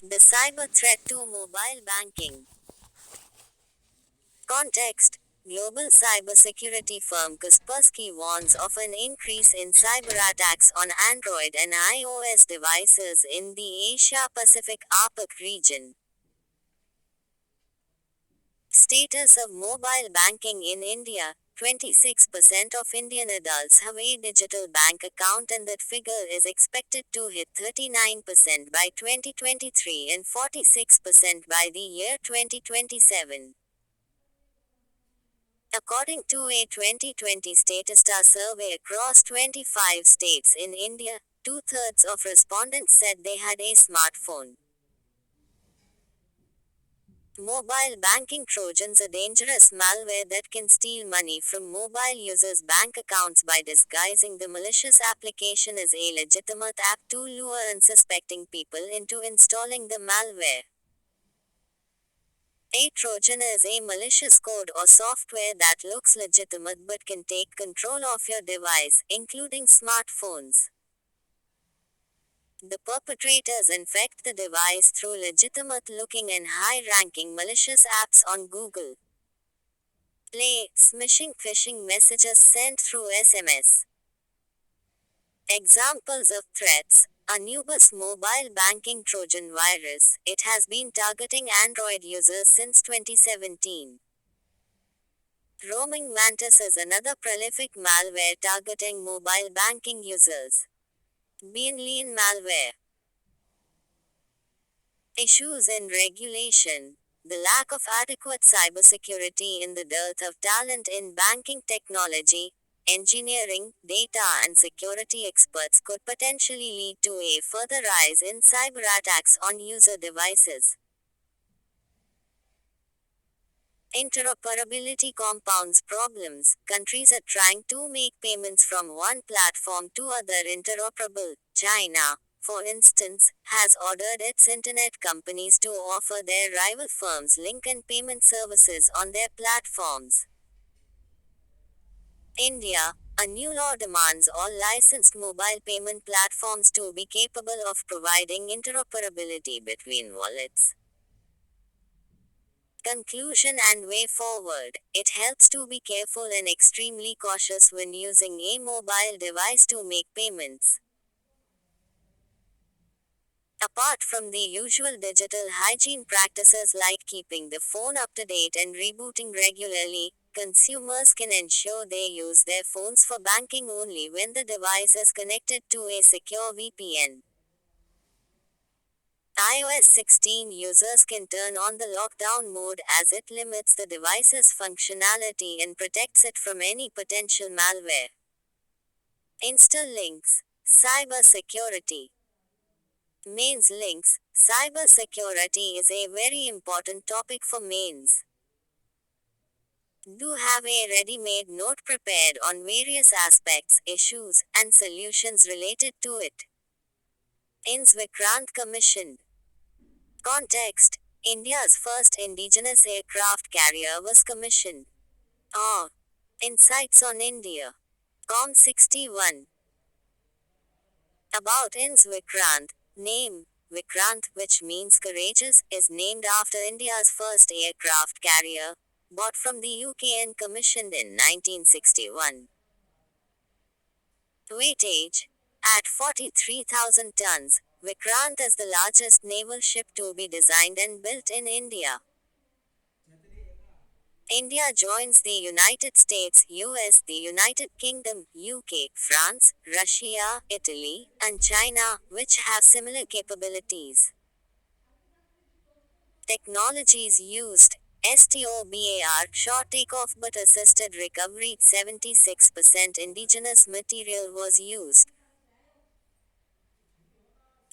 The cyber threat to mobile banking. Context. Global cybersecurity firm Kaspersky warns of an increase in cyberattacks on Android and iOS devices in the Asia-Pacific (APAC) region. Status of mobile banking in India. 26% of Indian adults have a digital bank account, and that figure is expected to hit 39% by 2023 and 46% by the year 2027. According to a 2020 Statista survey across 25 states in India, two-thirds of respondents said they had a smartphone. Mobile banking Trojans, a dangerous malware that can steal money from mobile users' bank accounts by disguising the malicious application as a legitimate app to lure unsuspecting people into installing the malware. A Trojan is a malicious code or software that looks legitimate but can take control of your device, including smartphones. The perpetrators infect the device through legitimate looking and high ranking malicious apps on Google Play, smishing phishing messages sent through SMS. Examples of threats. Anubis mobile banking Trojan virus. It has been targeting Android users since 2017. Roaming Mantis is another prolific malware targeting mobile banking users. Beanlean malware. Issues in regulation. The lack of adequate cybersecurity in the dearth of talent in banking technology, engineering, data and security experts could potentially lead to a further rise in cyberattacks on user devices. Interoperability compounds problems. Countries are trying to make payments from one platform to other interoperable. China, for instance, has ordered its internet companies to offer their rival firms link and payment services on their platforms. India, a new law demands all licensed mobile payment platforms to be capable of providing interoperability between wallets. Conclusion and way forward. It helps to be careful and extremely cautious when using a mobile device to make payments. Apart from the usual digital hygiene practices like keeping the phone up to date and rebooting regularly, consumers can ensure they use their phones for banking only when the device is connected to a secure VPN. iOS 16 users can turn on the lockdown mode as it limits the device's functionality and protects it from any potential malware. Install links. Cyber security. Mains links. Cybersecurity is a very important topic for mains. Do have a ready-made note prepared on various aspects, issues, and solutions related to it. INS Vikrant Commission. Context. India's first indigenous aircraft carrier was commissioned. Insights on India. Com 61. About INS Vikrant. Name. Vikrant, which means courageous, is named after India's first aircraft carrier, bought from the UK and commissioned in 1961. Weightage. At 43,000 tons, Vikrant is the largest naval ship to be designed and built in India. India joins the United States, US, the United Kingdom, UK, France, Russia, Italy, and China, which have similar capabilities. Technologies used. STOBAR, short takeoff but assisted recovery. 76% indigenous material was used.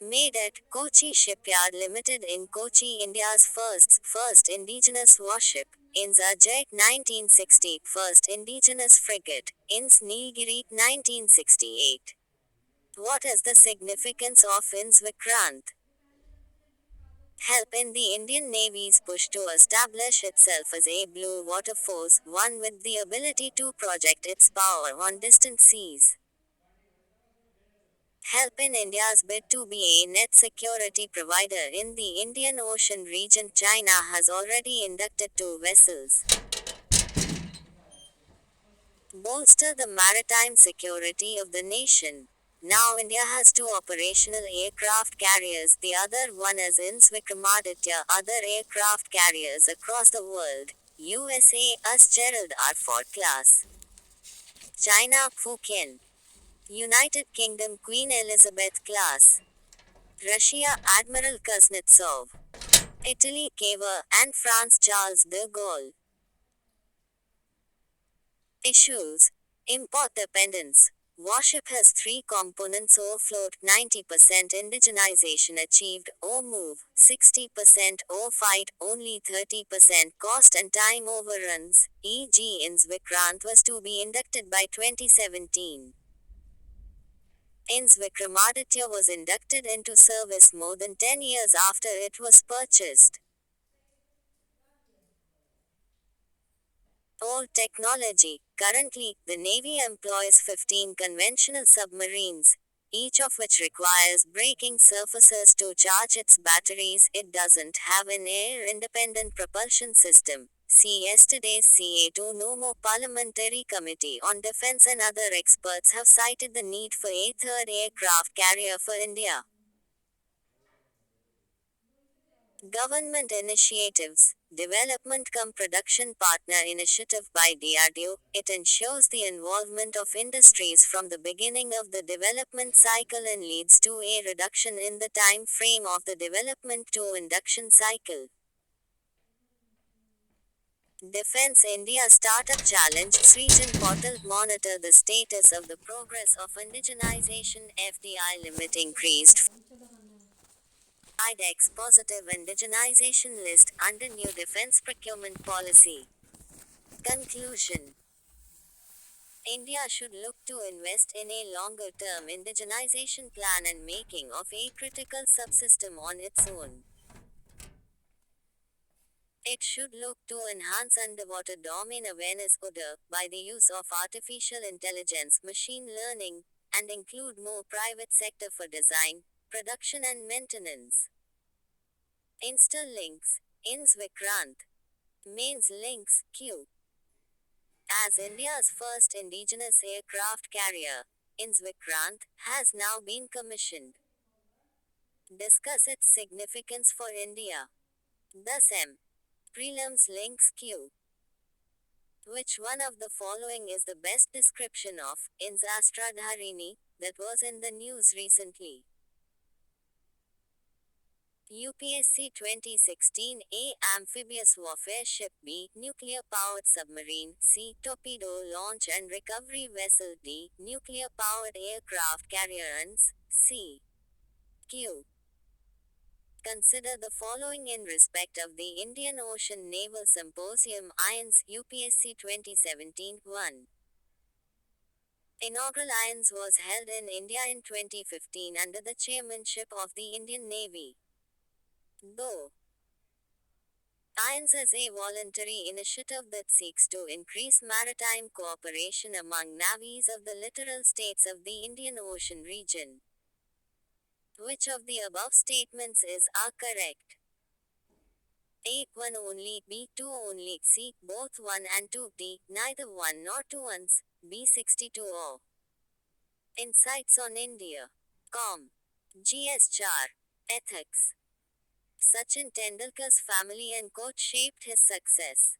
Made at Kochi Shipyard Limited in Kochi, India's first indigenous warship. INS Ajay 1960, first indigenous frigate. INS Nilgiri 1968. What is the significance of INS Vikrant? Help in the Indian Navy's push to establish itself as a blue water force, one with the ability to project its power on distant seas. help in India's bid to be a net security provider in the Indian Ocean region. China has already inducted 2 vessels. Bolster the maritime security of the nation. Now India has 2 operational aircraft carriers, the other one is INS Vikramaditya. Other aircraft carriers across the world. USA US Gerald R. Ford class. China Fujian. United Kingdom Queen Elizabeth class. Russia Admiral Kuznetsov. Italy Cavour and France Charles de Gaulle. Issues. Import dependence. Warship has 3 components: O float 90% indigenization achieved, O move 60%, O fight only 30% cost and time overruns, e.g. INS Vikrant was to be inducted by 2017. INS Vikramaditya was inducted into service more than 10 years after it was purchased. Old technology. Currently, the Navy employs 15 conventional submarines, each of which requires braking surfaces to charge its batteries. It doesn't have an air-independent propulsion system. See yesterday's CA2 NOMO Parliamentary Committee on Defense, and other experts have cited the need for a third aircraft carrier for India. Government initiatives. Development cum Production Partner Initiative by DRDO. It ensures the involvement of industries from the beginning of the development cycle and leads to a reduction in the time frame of the development to induction cycle. Defense India Startup Challenge Region Portal. Monitor the status of the progress of indigenization. FDI limit increased. IDEX positive indigenization list under new defense procurement policy. Conclusion. India should look to invest in a longer term indigenization plan and making of a critical subsystem on its own. It should look to enhance underwater domain awareness (UDA) by the use of artificial intelligence, machine learning, and include more private sector for design, production and maintenance. Insta links. INS Vikrant. Mains links Q. As India's first indigenous aircraft carrier, INS Vikrant has now been commissioned. Discuss its significance for India. Thus M. Prelims links Q. Which one of the following is the best description of INS Astradharini that was in the news recently? UPSC 2016 A. Amphibious warfare ship. B. Nuclear-powered submarine. C. Torpedo launch and recovery vessel. D. Nuclear-powered aircraft carrier. INS. C. Q. Consider the following in respect of the Indian Ocean Naval Symposium IONS UPSC 2017 1. Inaugural IONS was held in India in 2015 under the chairmanship of the Indian Navy. Though IONS is a voluntary initiative that seeks to increase maritime cooperation among navies of the littoral states of the Indian Ocean region. Which of the above statements are correct? A. 1 only, B. 2 only, C. Both 1 and 2, D. Neither 1 nor 2 ones, B. 62 or. Insights on India. Com. GS Char. Ethics. Sachin Tendulkar's family and coach shaped his success.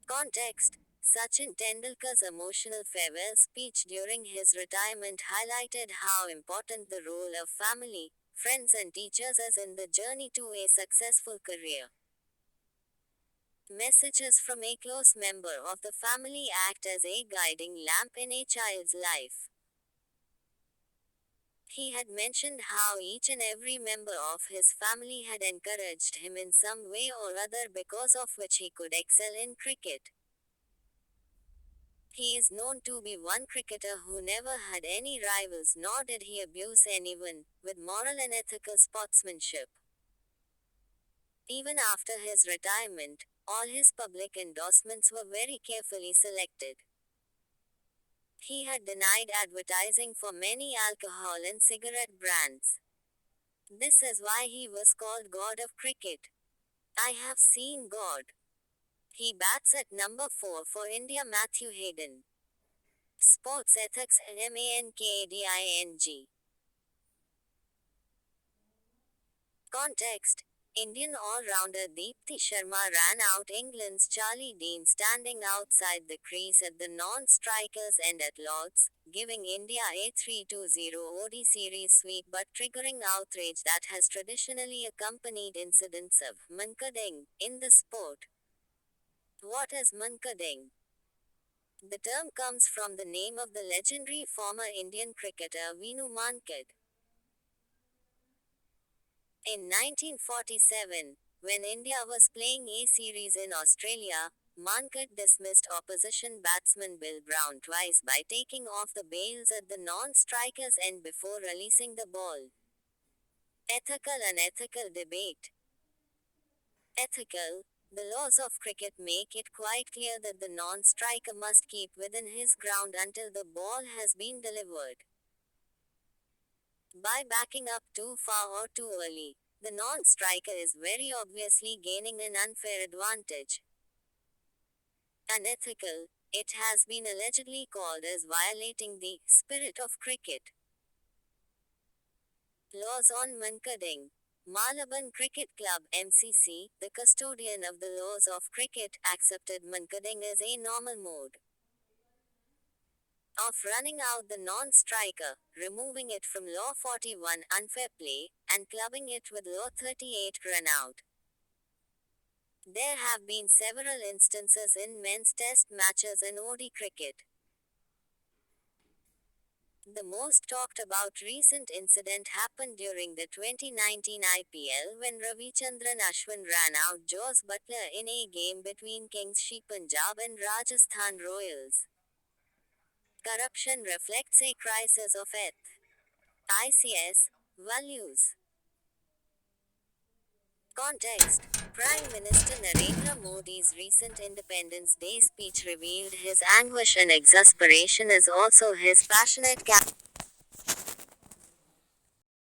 Context. Sachin Tendulkar's emotional farewell speech during his retirement highlighted how important the role of family, friends and teachers is in the journey to a successful career. Messages from a close member of the family act as a guiding lamp in a child's life. He had mentioned how each and every member of his family had encouraged him in some way or other, because of which he could excel in cricket. He is known to be one cricketer who never had any rivals, nor did he abuse anyone, with moral and ethical sportsmanship. Even after his retirement, all his public endorsements were very carefully selected. He had denied advertising for many alcohol and cigarette brands. This is why he was called God of Cricket. I have seen God. He bats at number 4 for India. Matthew Hayden. Sports Ethics Mankading. Context: Indian all-rounder Deepti Sharma ran out England's Charlie Dean standing outside the crease at the non-strikers end at Lord's, giving India a 3-0 ODI series sweep but triggering outrage that has traditionally accompanied incidents of mankading in the sport. What is mankading? The term comes from the name of the legendary former Indian cricketer Vinu Mankad. In 1947, when India was playing a series in Australia, Mankad dismissed opposition batsman Bill Brown twice by taking off the bails at the non-striker's end before releasing the ball. Ethical debate. Ethical. The laws of cricket make it quite clear that the non-striker must keep within his ground until the ball has been delivered. By backing up too far or too early, the non-striker is very obviously gaining an unfair advantage. Unethical. It has been allegedly called as violating the spirit of cricket. Laws on mankading. Malaban Cricket Club (MCC), the custodian of the laws of cricket, accepted mankading as a normal mode of running out the non-striker, removing it from Law 41 unfair play, and clubbing it with Law 38 run out. There have been several instances in men's test matches and ODI cricket. The most talked about recent incident happened during the 2019 IPL when Ravichandran Ashwin ran out Jos Butler in a game between Kings Punjab and Rajasthan Royals. Corruption reflects a crisis of ICS values. Context: Prime Minister Narendra Modi's recent Independence Day speech revealed his anguish and exasperation as also his passionate